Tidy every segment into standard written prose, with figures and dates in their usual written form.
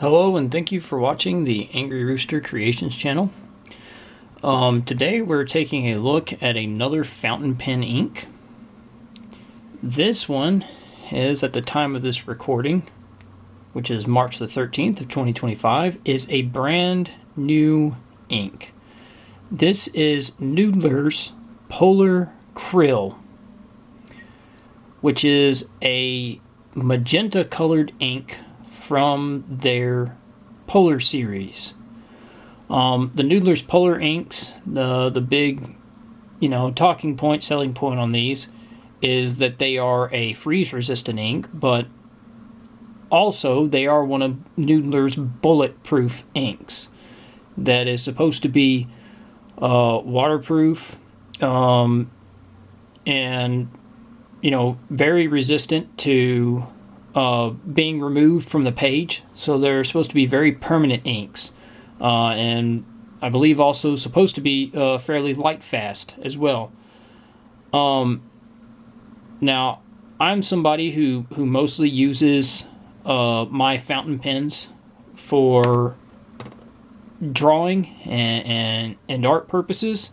Hello and thank you for watching the Angry Rooster Creations channel. Today we're taking a look at another fountain pen ink. This one is, at the time of this recording, which is March the 13th of 2025, is a brand new ink. This is Noodler's Polar Krill, which is a magenta colored ink from their Polar series. The Noodler's Polar inks, the big, talking point, selling point on these is that they are a freeze-resistant ink, but also they are one of Noodler's bulletproof inks that is supposed to be waterproof and very resistant to being removed from the page. So they're supposed to be very permanent inks, and I believe also supposed to be fairly light fast as well. Now I'm somebody who mostly uses my fountain pens for drawing and art purposes,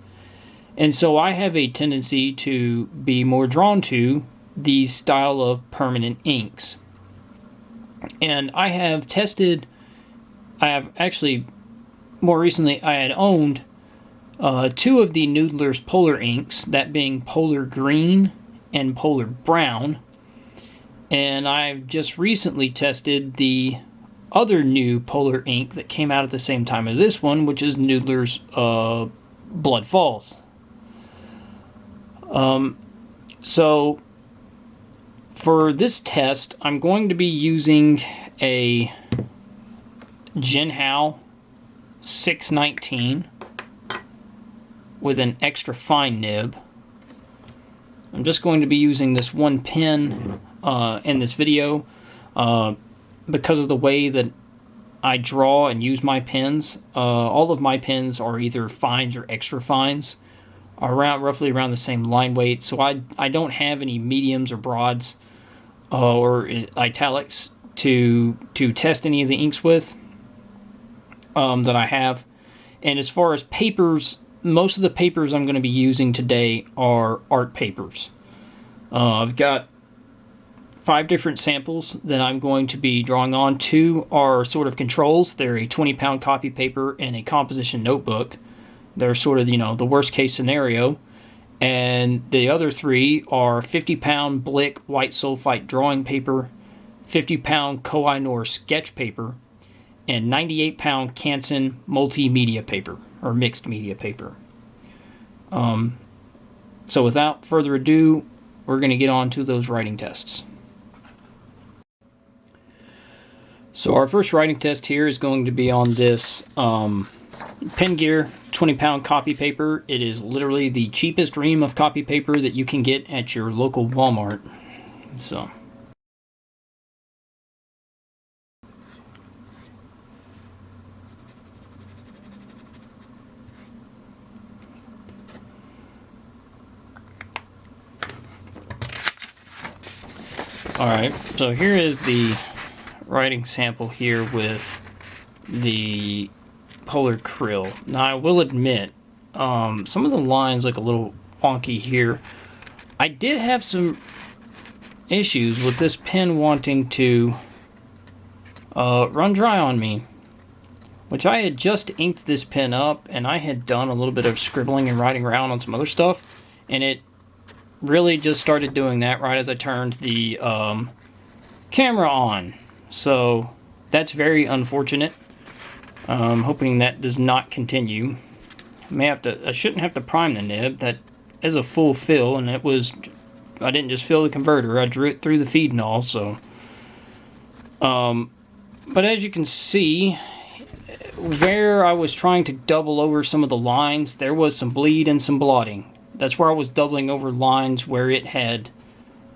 and so I have a tendency to be more drawn to these style of permanent inks. And I have actually, more recently, I had owned two of the Noodler's Polar inks, that being Polar Green and Polar Brown. And I've just recently tested the other new Polar ink that came out at the same time as this one, which is Noodler's Blood Falls. So for this test, I'm going to be using a Jinhao 619 with an extra fine nib. I'm just going to be using this one pen in this video because of the way that I draw and use my pens. All of my pens are either fines or extra fines, roughly around the same line weight, so I don't have any mediums or broads or italics to test any of the inks with that I have. And as far as papers, most of the papers I'm going to be using today are art papers. I've got 5 different samples that I'm going to be drawing on. 2 are sort of controls. They're a 20-pound copy paper and a composition notebook. They're sort of, the worst case scenario. And the other 3 are 50-pound Blick white sulfite drawing paper, 50-pound Koh-i-Noor sketch paper, and 98-pound Canson multimedia paper, or mixed media paper. So without further ado, we're going to get on to those writing tests. So our first writing test here is going to be on this Pen Gear 20-pound copy paper. It is literally the cheapest ream of copy paper that you can get at your local Walmart. So alright, so here is the writing sample here with the Polar Krill. Now I will admit, some of the lines look a little wonky here. I did have some issues with this pen wanting to run dry on me, which I had just inked this pen up and I had done a little bit of scribbling and writing around on some other stuff, and it really just started doing that right as I turned the camera on. So that's very unfortunate. I'm hoping that does not continue. I shouldn't have to prime the nib. That is a full fill, and I didn't just fill the converter, I drew it through the feed and all. So but as you can see, where I was trying to double over some of the lines, there was some bleed and some blotting. That's where I was doubling over lines where it had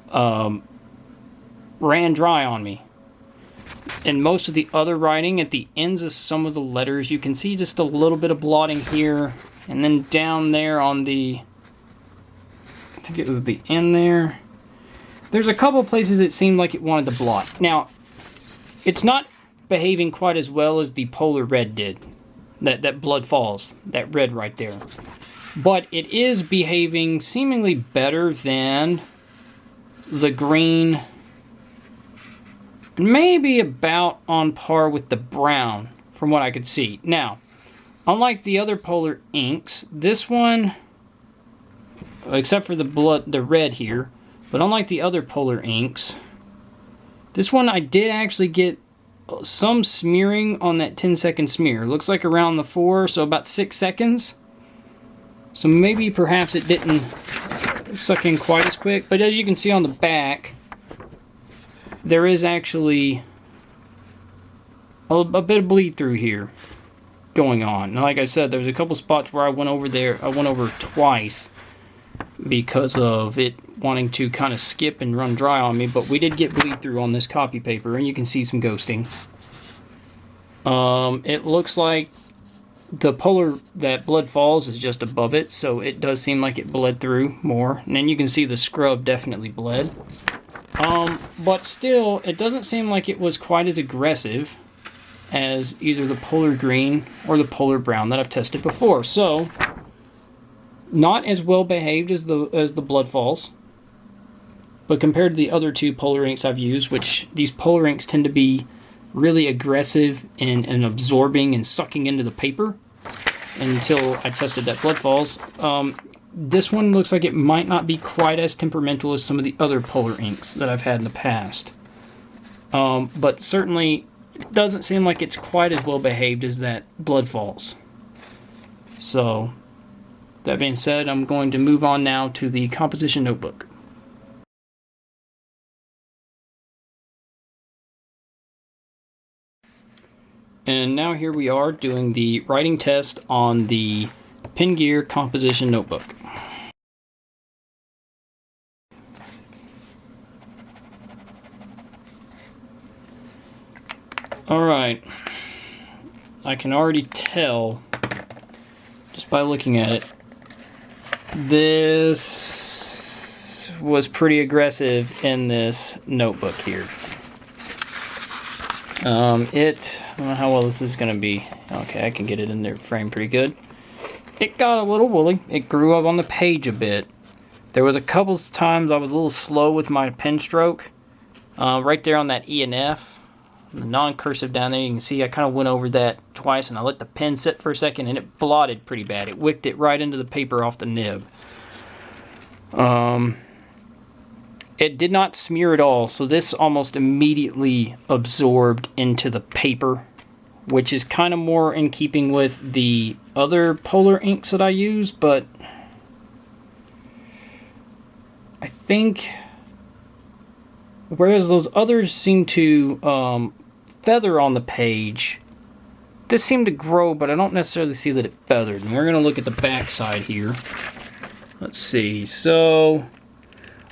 ran dry on me. And most of the other writing, at the ends of some of the letters, you can see just a little bit of blotting here, and then down there on the, I think it was at the end there, there's a couple places it seemed like it wanted to blot. Now, it's not behaving quite as well as the Polar Red did. That Blood Falls, that red right there. But it is behaving seemingly better than the green, maybe about on par with the brown from what I could see. Now, unlike the other Polar inks, this one, except for the red here, but unlike the other Polar inks, this one I did actually get some smearing on that 10-second smear. Looks like around the 4, so about 6 seconds. So maybe perhaps it didn't suck in quite as quick, but as you can see on the back, there is actually a bit of bleed through here going on. Now, like I said, there's a couple spots where I went over twice because of it wanting to kind of skip and run dry on me, but we did get bleed through on this copy paper, and you can see some ghosting. It looks like that Blood Falls is just above it, so it does seem like it bled through more. And then you can see the scrub definitely bled. But still, it doesn't seem like it was quite as aggressive as either the Polar Green or the Polar Brown that I've tested before. So, not as well behaved as the Blood Falls, but compared to the other two Polar inks I've used, which these Polar inks tend to be really aggressive and absorbing and sucking into the paper until I tested that Blood Falls. This one looks like it might not be quite as temperamental as some of the other Polar inks that I've had in the past. But certainly it doesn't seem like it's quite as well behaved as that Blood Falls. So, that being said, I'm going to move on now to the composition notebook. And now here we are doing the writing test on the Pen Gear composition notebook. Alright, I can already tell just by looking at it, this was pretty aggressive in this notebook here. I don't know how well this is going to be. Okay, I can get it in there framed pretty good. It got a little woolly. It grew up on the page a bit. There was a couple times I was a little slow with my pen stroke. Right there on that E and F, the non-cursive down there, you can see I kind of went over that twice and I let the pen sit for a second and it blotted pretty bad. It wicked it right into the paper off the nib. It did not smear at all, so this almost immediately absorbed into the paper, which is kind of more in keeping with the other Polar inks that I use, but I think whereas those others seem to feather on the page, this seemed to grow, but I don't necessarily see that it feathered. And we're going to look at the back side here. Let's see, so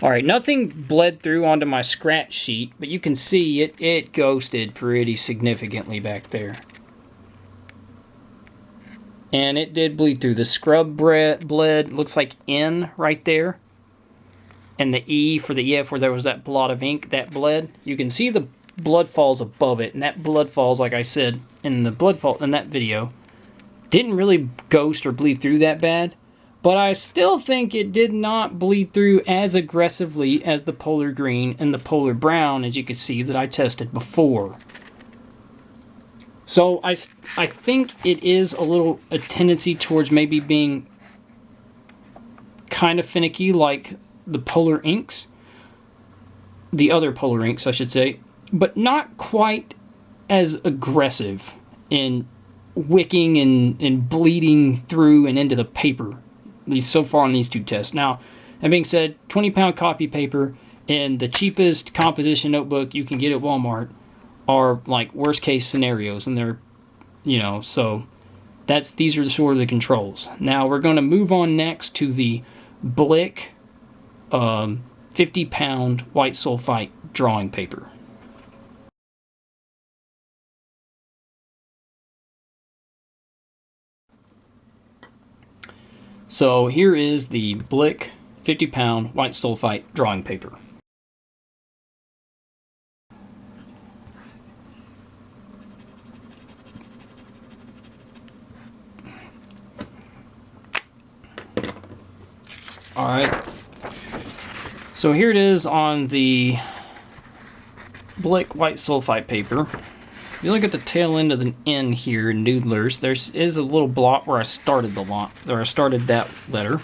alright, nothing bled through onto my scratch sheet, but you can see it ghosted pretty significantly back there. And it did bleed through. The scrub bled, looks like N right there. And the E for the EF where there was that blot of ink, that bled. You can see the Blood Falls above it, and that Blood Falls, like I said in the Blood Fall in that video, didn't really ghost or bleed through that bad. But I still think it did not bleed through as aggressively as the Polar Green and the Polar Brown, as you can see, that I tested before. So I think it is a tendency towards maybe being kind of finicky like the Polar inks. The other Polar inks, I should say. But not quite as aggressive in wicking and bleeding through and into the paper. At least so far on these two tests. Now, that being said, 20-pound copy paper and the cheapest composition notebook you can get at Walmart are like worst case scenarios, and they're, so these are sort of the controls. Now we're going to move on next to the Blick 50-pound white sulfite drawing paper. So here is the Blick 50-pound white sulfite drawing paper. Alright, so here it is on the Blick white sulfite paper. If you look at the tail end of the N here in Noodlers, there is a little blot where I started that letter.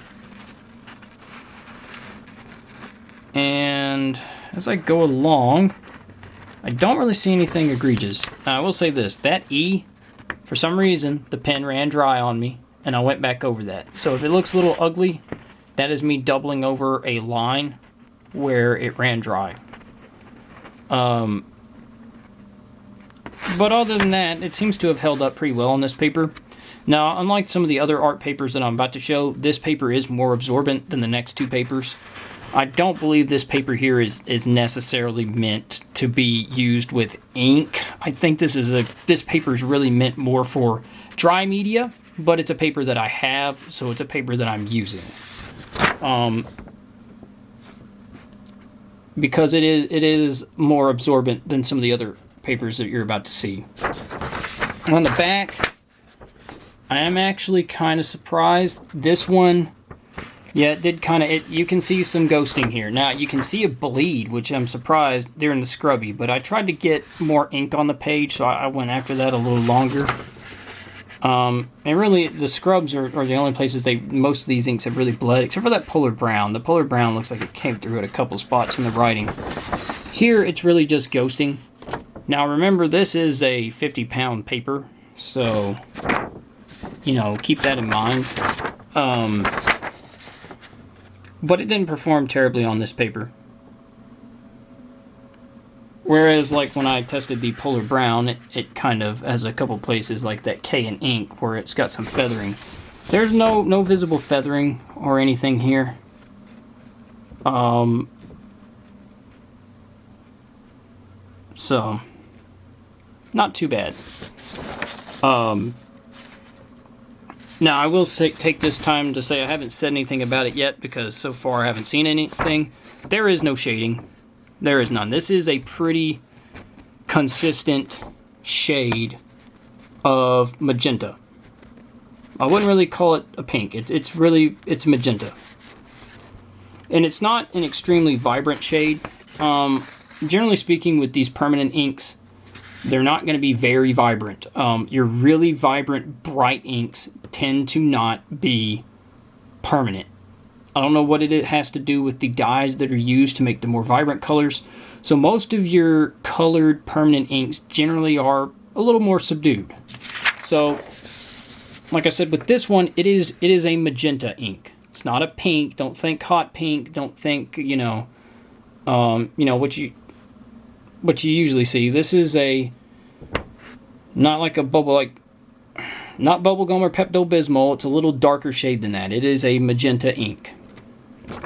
And as I go along, I don't really see anything egregious. Now, I will say this, that E, for some reason, the pen ran dry on me, and I went back over that. So if it looks a little ugly, that is me doubling over a line where it ran dry. But other than that, it seems to have held up pretty well on this paper. Now, unlike some of the other art papers that I'm about to show, this paper is more absorbent than the next two papers. I don't believe this paper here is necessarily meant to be used with ink. I think this paper is really meant more for dry media, but it's a paper that I have, so it's a paper that I'm using. Because it is more absorbent than some of the other papers that you're about to see. On the back, I am actually kind of surprised. This one, yeah, it did kind of, you can see some ghosting here. Now, you can see a bleed, which I'm surprised during the scrubby, but I tried to get more ink on the page, so I went after that a little longer. And really, the scrubs are the only places most of these inks have really bled, except for that polar brown. The polar brown looks like it came through at a couple spots in the writing. Here, it's really just ghosting. Now, remember, this is a 50-pound paper, so, you know, keep that in mind. But it didn't perform terribly on this paper. Whereas, like, when I tested the polar brown, it kind of has a couple places, like that K in ink, where it's got some feathering. There's no visible feathering or anything here. So, not too bad. Now, I will take this time to say I haven't said anything about it yet, because so far I haven't seen anything. There is no shading. There is none. This is a pretty consistent shade of magenta. I wouldn't really call it a pink. It's magenta. And it's not an extremely vibrant shade. Generally speaking, with these permanent inks, they're not going to be very vibrant. Your really vibrant, bright inks tend to not be permanent. I don't know what it has to do with the dyes that are used to make the more vibrant colors. So most of your colored permanent inks generally are a little more subdued. So, like I said, with this one, it is a magenta ink. It's not a pink. Don't think hot pink. Don't think, what you usually see. This is not like a bubble, not bubblegum or Pepto-Bismol. It's a little darker shade than that. It is a magenta ink.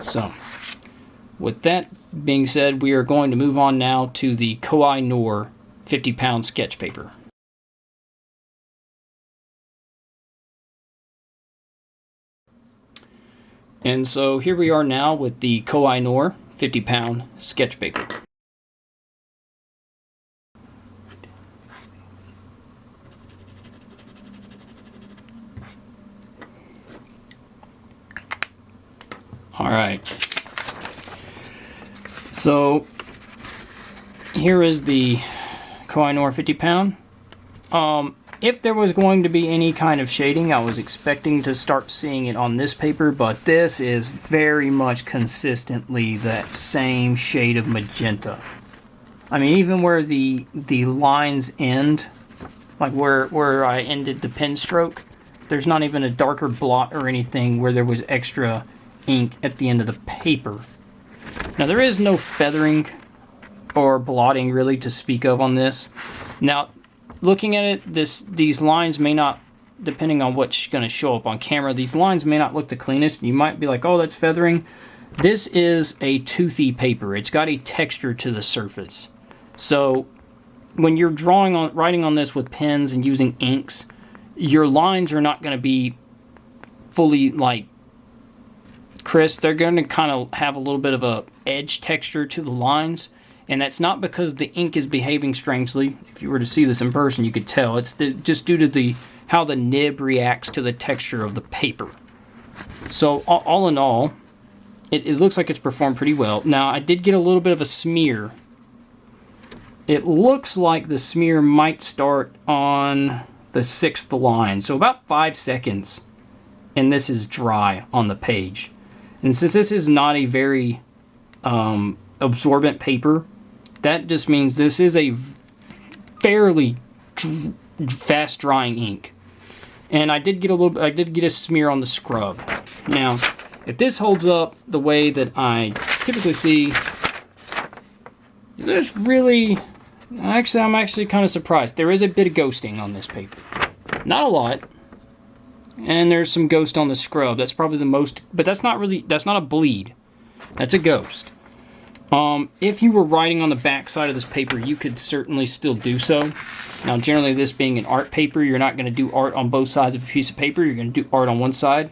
So, with that being said, we are going to move on now to the Koh-i-Noor 50-pound sketch paper. And so here we are now with the Koh-i-Noor 50-pound sketch paper. Alright, so here is the Koh-i-Noor 50-pound. If there was going to be any kind of shading, I was expecting to start seeing it on this paper, but this is very much consistently that same shade of magenta. I mean, even where the lines end, like where I ended the pen stroke, there's not even a darker blot or anything where there was extra ink at the end of the paper. Now, there is no feathering or blotting really to speak of on this. Now, looking at it, these lines may not, depending on what's going to show up on camera, these lines may not look the cleanest. You might be like, oh, that's feathering. This is a toothy paper. It's got a texture to the surface. So when you're writing on this with pens and using inks, your lines are not going to be fully crisp. They're going to kind of have a little bit of a edge texture to the lines, and that's not because the ink is behaving strangely. If you were to see this in person, you could tell. It's just due to how the nib reacts to the texture of the paper. So all in all, it looks like it's performed pretty well. Now, I did get a little bit of a smear. It looks like the smear might start on the 6th line, so about 5 seconds, and this is dry on the page. And since this is not a very absorbent paper, that just means this is a fairly fast drying ink. And I did get a smear on the scrub. Now, if this holds up the way that I typically see, there's really, I'm actually kind of surprised. There is a bit of ghosting on this paper. Not a lot. And there's some ghost on the scrub. That's probably the most, but that's not a bleed. That's a ghost. If you were writing on the back side of this paper, you could certainly still do so. Now, generally, this being an art paper, you're not going to do art on both sides of a piece of paper. You're going to do art on one side.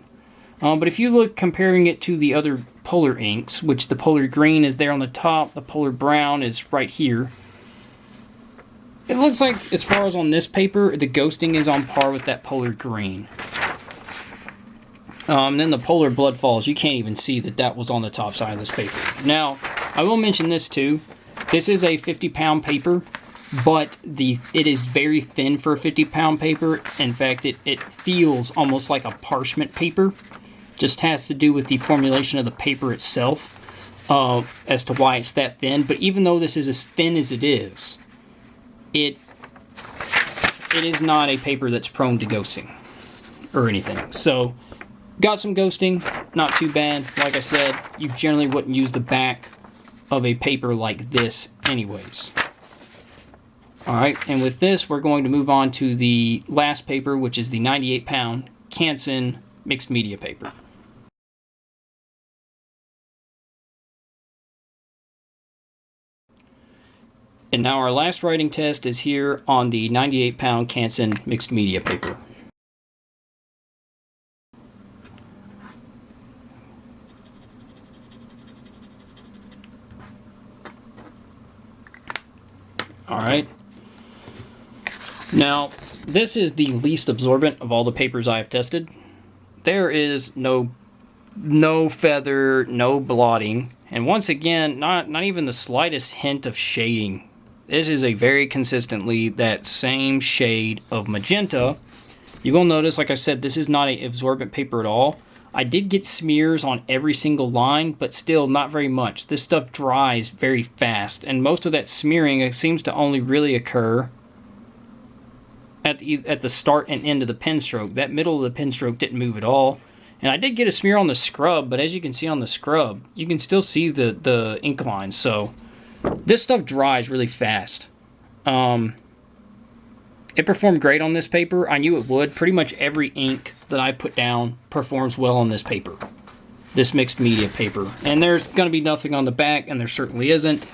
But if you look comparing it to the other polar inks, which the polar green is there on the top, the polar brown is right here. It looks like, as far as on this paper, the ghosting is on par with that polar green. Then the polar blood falls, you can't even see that was on the top side of this paper. Now, I will mention this too. This is a 50-pound paper, but it is very thin for a 50-pound paper. In fact, it feels almost like a parchment paper. Just has to do with the formulation of the paper itself as to why it's that thin. But even though this is as thin as it is, it is not a paper that's prone to ghosting or anything. So, got some ghosting, not too bad. Like I said, you generally wouldn't use the back of a paper like this anyways. Alright, and with this, we're going to move on to the last paper, which is the 98-pound Canson mixed media paper. And now our last writing test is here on the 98-pound Canson mixed media paper. Alright. Now, this is the least absorbent of all the papers I have tested. There is no feather, no blotting, and once again, not even the slightest hint of shading. This is a very consistently that same shade of magenta. You will notice, like I said, this is not an absorbent paper at all. I did get smears on every single line, but still not very much. This stuff dries very fast, and most of that smearing seems to only really occur at the start and end of the pen stroke. That middle of the pen stroke didn't move at all. And I did get a smear on the scrub, but as you can see on the scrub, you can still see the ink lines. So this stuff dries really fast. It performed great on this paper. I knew it would. Pretty much every ink that I put down performs well on this paper. This mixed media paper. And there's going to be nothing on the back, and there certainly isn't.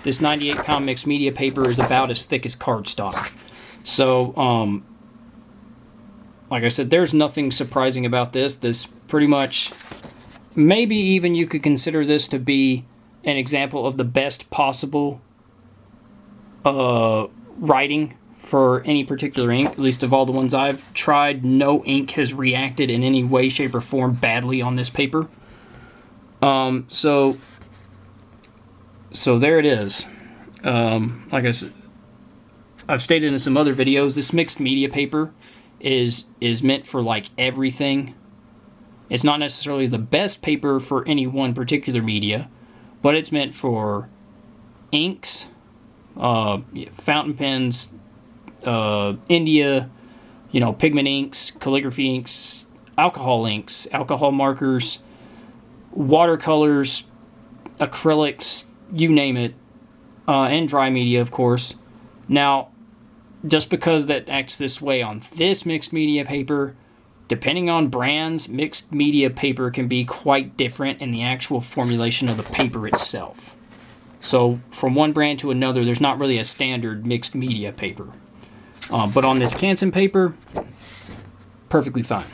This 98-pound mixed media paper is about as thick as cardstock. So, like I said, there's nothing surprising about this. This pretty much, maybe even you could consider this to be an example of the best possible writing for any particular ink. At least of all the ones I've tried, no ink has reacted in any way, shape, or form badly on this paper. So there it is. Like I said, I've stated in some other videos, this mixed media paper is meant for like everything. It's not necessarily the best paper for any one particular media, but it's meant for inks, fountain pens, India, pigment inks, calligraphy inks, alcohol markers, watercolors, acrylics, you name it, and dry media, of course. Now, just because that acts this way on this mixed media paper, depending on brands, mixed media paper can be quite different in the actual formulation of the paper itself. So from one brand to another, there's not really a standard mixed media paper. But on this Canson paper, perfectly fine.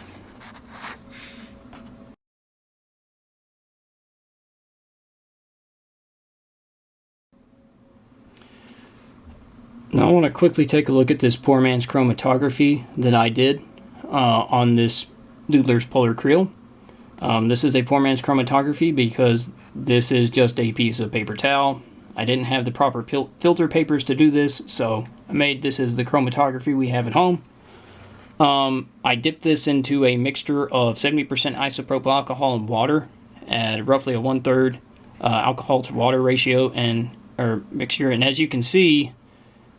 Now I want to quickly take a look at this poor man's chromatography that I did on this Noodler's Polar Krill. This is a poor man's chromatography because this is just a piece of paper towel. I didn't have the proper filter papers to do this, so I made this as the chromatography we have at home. I dipped this into a mixture of 70% isopropyl alcohol and water at roughly a 1/3 alcohol to water ratio or mixture. And as you can see,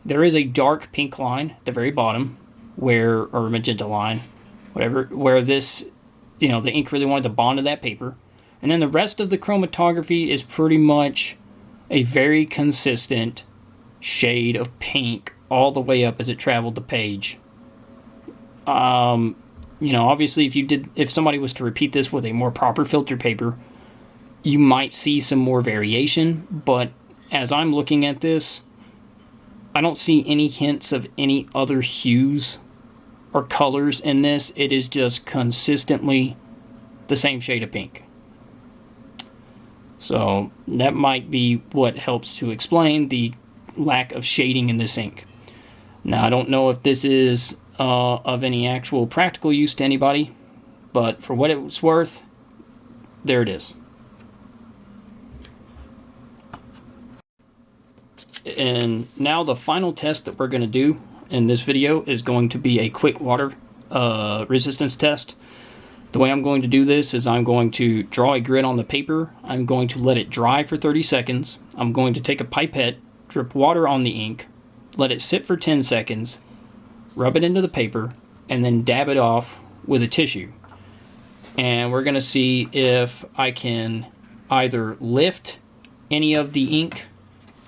there is a dark pink line at the very bottom, or magenta line, whatever, where this, the ink really wanted to bond to that paper. And then the rest of the chromatography is pretty much a very consistent shade of pink all the way up as it traveled the page. Obviously if somebody was to repeat this with a more proper filter paper, you might see some more variation, but as I'm looking at this, I don't see any hints of any other hues or colors in this. It is just consistently the same shade of pink. So that might be what helps to explain the lack of shading in this ink. Now, I don't know if this is of any actual practical use to anybody, but for what it's worth, there it is. And now the final test that we're going to do in this video is going to be a quick water resistance test. The way I'm going to do this is I'm going to draw a grid on the paper. I'm going to let it dry for 30 seconds. I'm going to take a pipette, drip water on the ink, let it sit for 10 seconds, rub it into the paper, and then dab it off with a tissue. And we're going to see if I can either lift any of the ink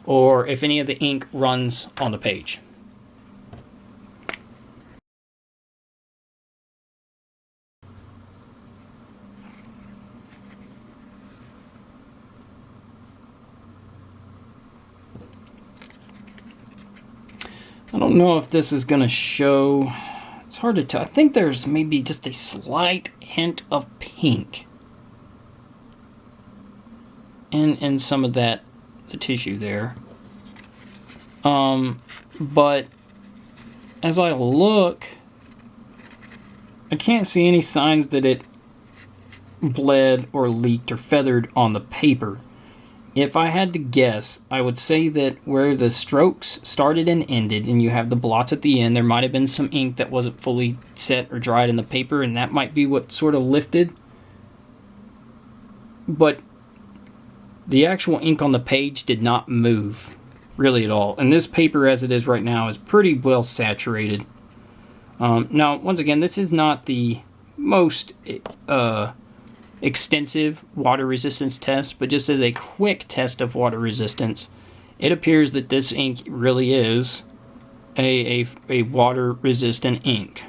or if any of the ink runs on the page. I don't know if this is going to show. It's hard to tell. I think there's maybe just a slight hint of pink in some of the tissue there. But as I look, I can't see any signs that it bled or leaked or feathered on the paper. If I had to guess, I would say that where the strokes started and ended, and you have the blots at the end, there might have been some ink that wasn't fully set or dried in the paper, and that might be what sort of lifted. But the actual ink on the page did not move really at all. And this paper, as it is right now, is pretty well saturated. Now, once again, this is not the most extensive water resistance test, but just as a quick test of water resistance, it appears that this ink really is a water resistant ink.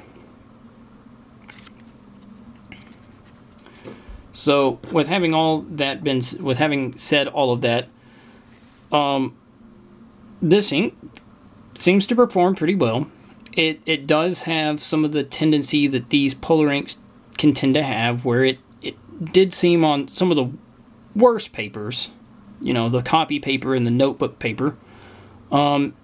So with having said all of that, this ink seems to perform pretty well. It does have some of the tendency that these polar inks can tend to have, where it did seem on some of the worst papers, the copy paper and the notebook paper, to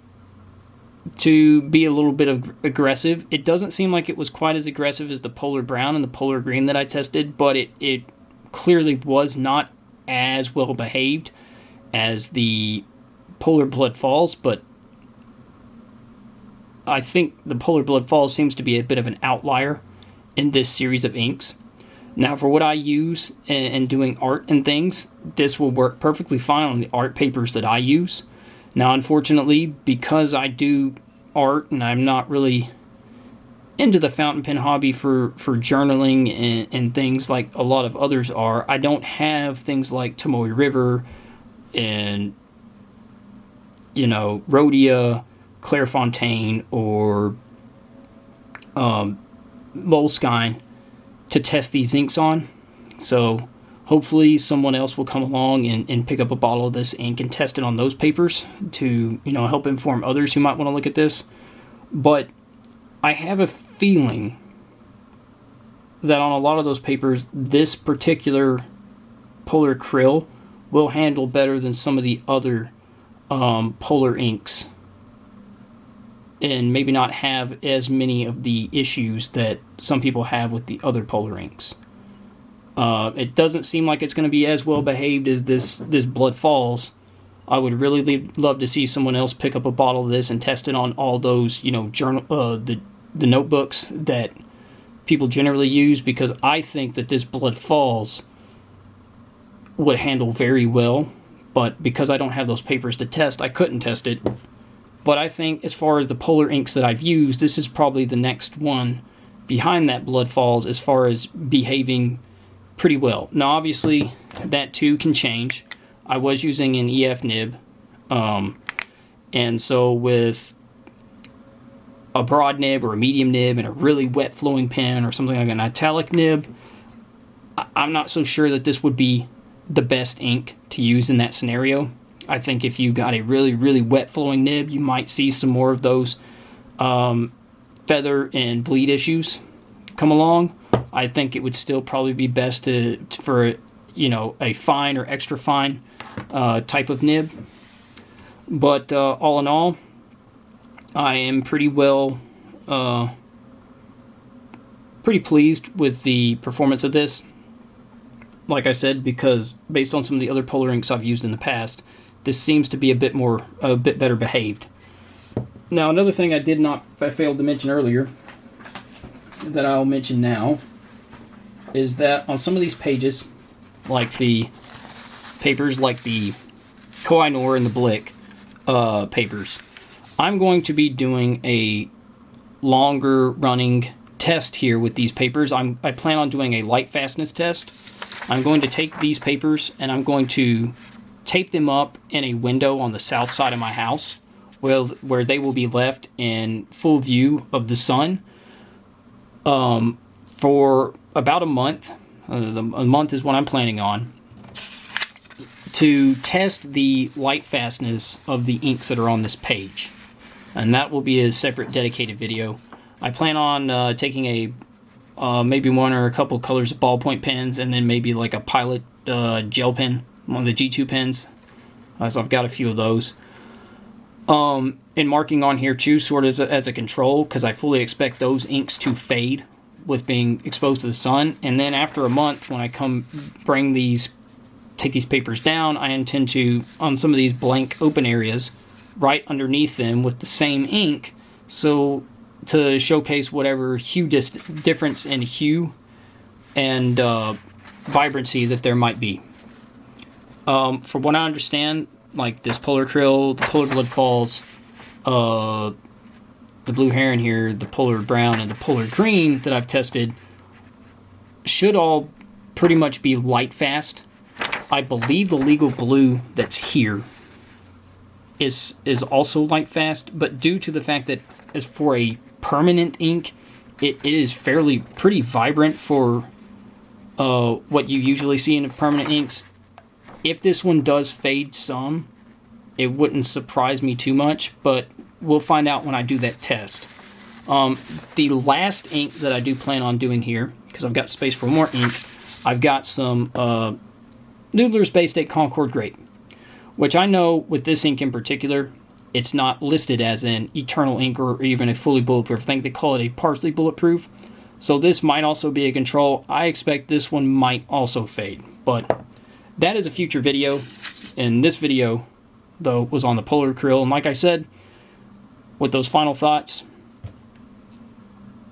be a little bit aggressive. It doesn't seem like it was quite as aggressive as the polar brown and the polar green that I tested, but it clearly was not as well behaved as the Polar Blood Falls. But I think the Polar Blood Falls seems to be a bit of an outlier in this series of inks. Now, for what I use in doing art and things, this will work perfectly fine on the art papers that I use. Now, unfortunately, because I do art and I'm not really into the fountain pen hobby for journaling and things like a lot of others are, I don't have things like Tomoe River and, Rhodia, Clairefontaine, or Moleskine to test these inks on. So hopefully someone else will come along and pick up a bottle of this ink and test it on those papers to help inform others who might want to look at this. But I have a feeling that on a lot of those papers, this particular Polar Krill will handle better than some of the other polar inks, and maybe not have as many of the issues that some people have with the other polar inks. It doesn't seem like it's going to be as well behaved as this Blood Falls. I would really love to see someone else pick up a bottle of this and test it on all those, you know, the notebooks that people generally use, because I think that this Blood Falls would handle very well, but because I don't have those papers to test, I couldn't test it. But I think as far as the polar inks that I've used, this is probably the next one behind that Blood Falls as far as behaving pretty well. Now obviously that too can change. I was using an EF nib, and so with a broad nib or a medium nib and a really wet flowing pen or something like an italic nib, I'm not so sure that this would be the best ink to use in that scenario. I think if you got a really wet flowing nib, you might see some more of those feather and bleed issues come along. I think it would still probably be best for you know, a fine or extra fine type of nib. But all in all, I am pretty pleased with the performance of this. Like I said, because based on some of the other polar inks I've used in the past, this seems to be a bit better behaved. Now, another thing I failed to mention earlier, that I'll mention now, is that on some of these pages, like the papers like the Koh-i-Noor and the Blick papers, I'm going to be doing a longer running test here with these papers. I plan on doing a light fastness test. I'm going to take these papers and I'm going to tape them up in a window on the south side of my house where they will be left in full view of the sun for about a month. A month is what I'm planning on, to test the light fastness of the inks that are on this page. And that will be a separate dedicated video. I plan on taking maybe one or a couple colors of ballpoint pens, and then maybe like a Pilot gel pen, one of the G2 pens. So I've got a few of those. And marking on here too, sort of as a control, because I fully expect those inks to fade with being exposed to the sun. And then after a month, when I come take these papers down, I intend to, on some of these blank open areas, write underneath them with the same ink, so to showcase whatever difference in hue and vibrancy that there might be. From what I understand, like this Polar Krill, the Polar Blood Falls, the Blue Heron here, the Polar Brown, and the Polar Green that I've tested should all pretty much be light fast. I believe the Legal Blue that's here is also light fast, but due to the fact that as for a permanent ink, it is pretty vibrant for what you usually see in permanent inks. If this one does fade some, it wouldn't surprise me too much, but we'll find out when I do that test. The last ink that I do plan on doing here, because I've got space for more ink, I've got some Noodler's Bay State Concord Grape, which I know with this ink in particular, it's not listed as an eternal ink or even a fully bulletproof. I think they call it a partially bulletproof. So this might also be a control. I expect this one might also fade, but that is a future video. And this video, though, was on the Polar Krill. And like I said, with those final thoughts,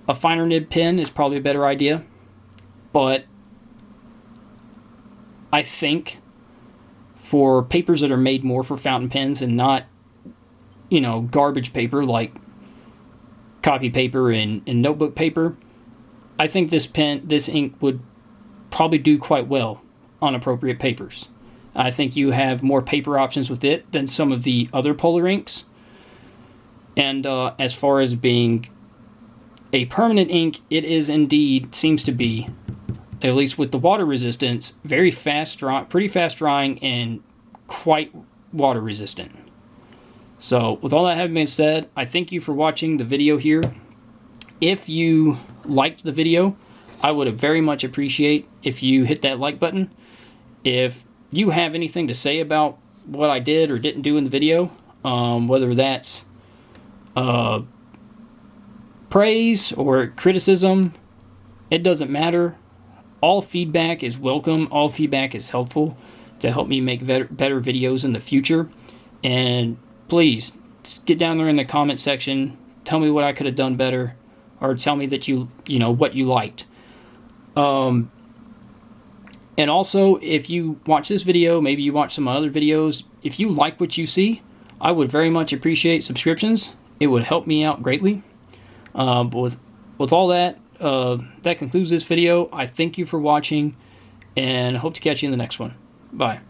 a finer nib pen is probably a better idea. But I think for papers that are made more for fountain pens and not, you know, garbage paper like copy paper and notebook paper, I think this ink would probably do quite well on appropriate papers. I think you have more paper options with it than some of the other polar inks. And as far as being a permanent ink, it is indeed, seems to be, at least with the water resistance, very fast dry, pretty fast drying and quite water resistant. So with all that having been said, I thank you for watching the video here. If you liked the video, I would very much appreciate if you hit that like button. If you have anything to say about what I did or didn't do in the video, whether that's praise or criticism, it doesn't matter. all feedback is welcome. All feedback is helpful to help me make better videos in the future. And please get down there in the comment section. Tell me what I could have done better, or tell me that you know what you liked. And also, if you watch this video, maybe you watch some other videos, if you like what you see, I would very much appreciate subscriptions. It would help me out greatly. But with all that, that concludes this video. I thank you for watching, and hope to catch you in the next one. Bye.